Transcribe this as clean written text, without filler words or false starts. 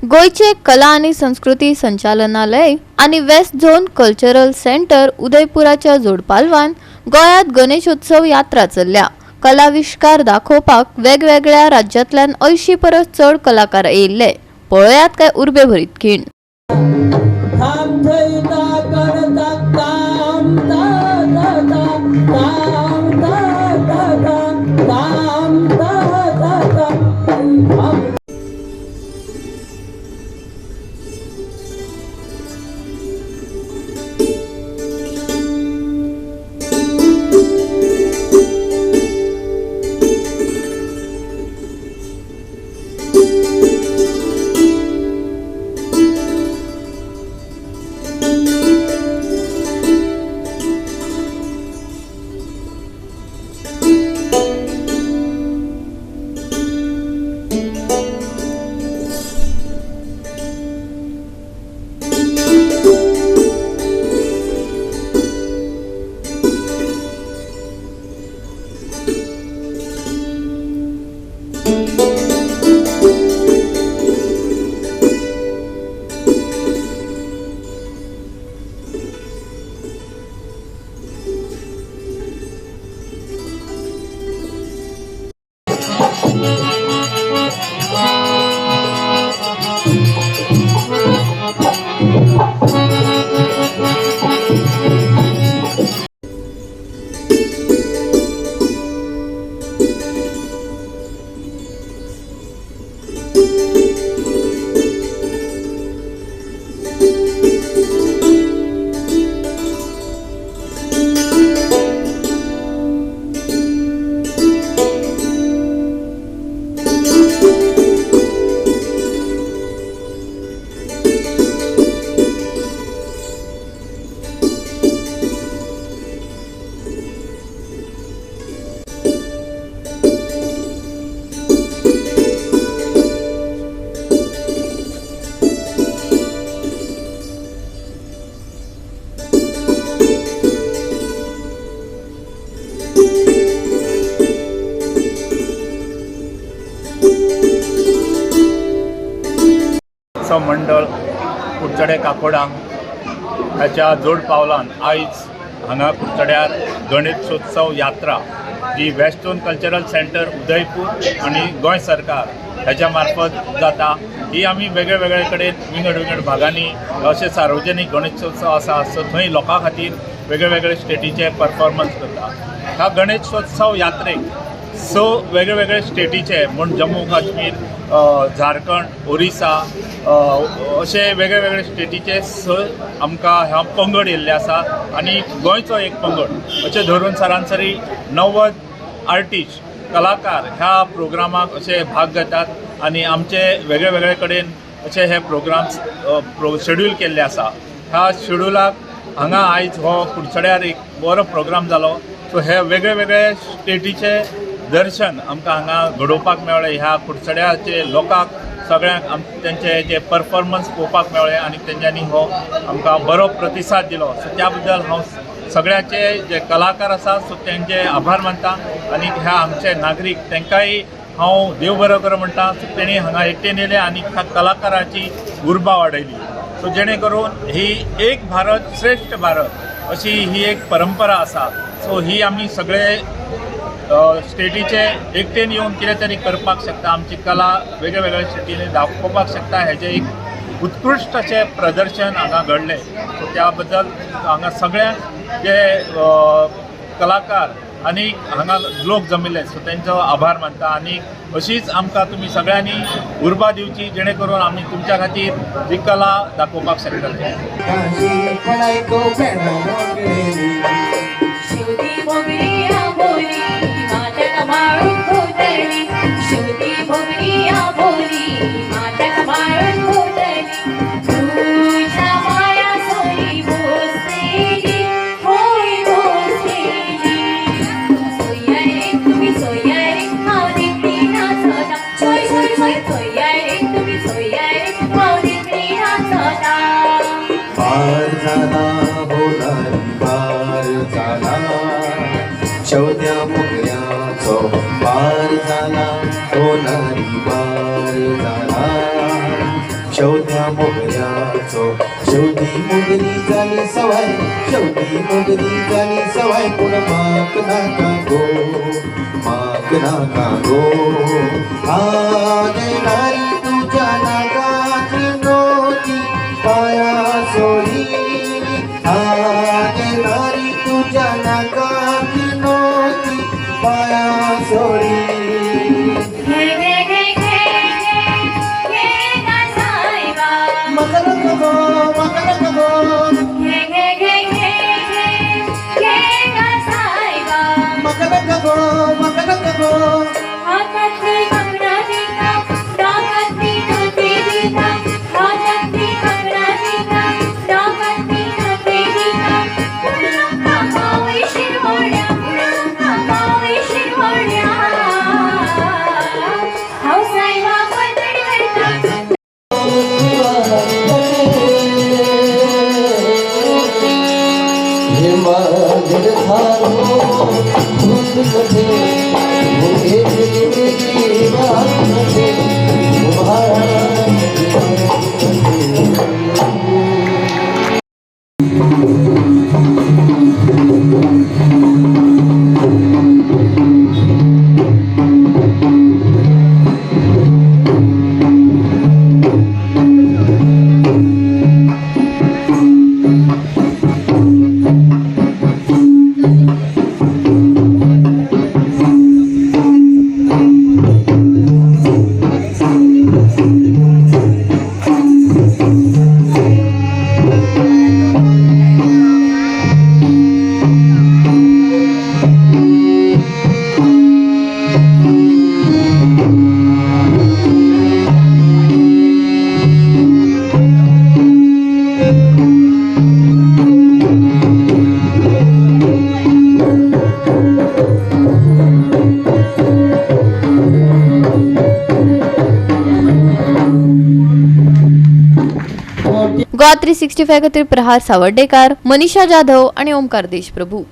गोयचे कला आणि संस्कृती संचालनालय आणि वेस्ट झोन कल्चरल सेंटर उदयपुराच्या जोडपालवान गोयात गणेश उत्सव यात्रा चल्ल्या। कलाविष्कार दाखोवपाक वेगवेगळ्या राज्यांतल्यान 80 परस चड कलाकार येयल्ले। पळयात काय उर्बे भरीत खीण। मंडळ कुडचडे काकोडा ह्याच्या जोड पावलान आयज हांगा कुडचड्यार गणेश उत्सव यात्रा जी west zone cultural centre Udaipur आणि गोंय सरकार ह्याच्या मार्फत जाता। ही आमी वेगळे वेगळे कडेन विंगड भागांनी अशे सार्वजनीक गणेशोत्सव आसा सो थंय लोकां खातीर वेगळे वेगळे स्टेटीचे परफॉर्मन्स करता। ह्या गणेशोत्सव यात्रेक वेगळे वेगळे स्टेटीचे म्हण जम्मू काश्मीर, झारखंड, ओरिसा अशे वेगळे वेगळे स्टेटीचे आमकां ह्या पंगड येयल्ले आसा आणि गोंयचो एक पंगड अशें धरून सरासरी 90 आर्टिस्ट कलाकार ह्या प्रोग्रामाक अशे भाग घेतात आणि आमचे वेगळे वेगळे कडेन अशे हे प्रोग्राम्स शेड्यूल केल्ले आसा। ह्या शेड्युलाक हांगा आयज हो कुडचड्यार एक बरो प्रोग्राम जालो। सो हे वेगळे वेगळे स्टेटीचे दर्शन आमकां हांगा घडोवपाक मेळ्ळें। ह्या कुडचड्याचे लोकांक सगळ्यांक तेंचे जे परफॉर्मन्स पळोवपाक मेळ्ळे आणि तेंच्यांनी हो आमकां बरो प्रतिसाद दिलो। सो त्या बद्दल हांव सगळ्याचे जे कलाकार आसा सो तेंचे आभार मानता आणि ह्या आमचे नागरीक तेंकांय हांव देव बरो करूं म्हणटा। सो तेणी हांगा एकटेन येयले आणि ह्या कलाकाराची उर्बा वाडयली। सो जेणे करून ही एक भारत श्रेष्ठ भारत अशी ही एक परंपरा आसा। सो ही आमी सगळे स्टेटीचे एकटेन येवन कितें तरी करपाक शकता, आमची कला वेगळे वेगळे स्टेटींनी दाखोवपाक शकता। हेजें एक उत्कृश्ट अशें प्रदर्शन हांगा घडलें। सो त्या बद्दल हांगा सगळ्यांक जे कलाकार आणि हांगा लोक जमिल्ले सो तेंचो आभार मानता आणि अशीच आमकां तुमी सगळ्यांनी उर्बा दिवची जेणे करून आमी तुमच्या खातीर ही कला दाखोवपाक शकतले। शेवट्या मोगऱ्याचो शेवटी मोगरी झाली सवाय शेवटी मोगरी झाली सवाय पण माक नाका गो माक नाका गो देणारी तुझ्या नागाची नोती पाया सोडी देणारी तुझ्या नागाची नोती पाया सोडी GOA365 खातीर प्रहार सावर्डेकार, मनीषा जाधव आणि ओमकार देशप्रभू.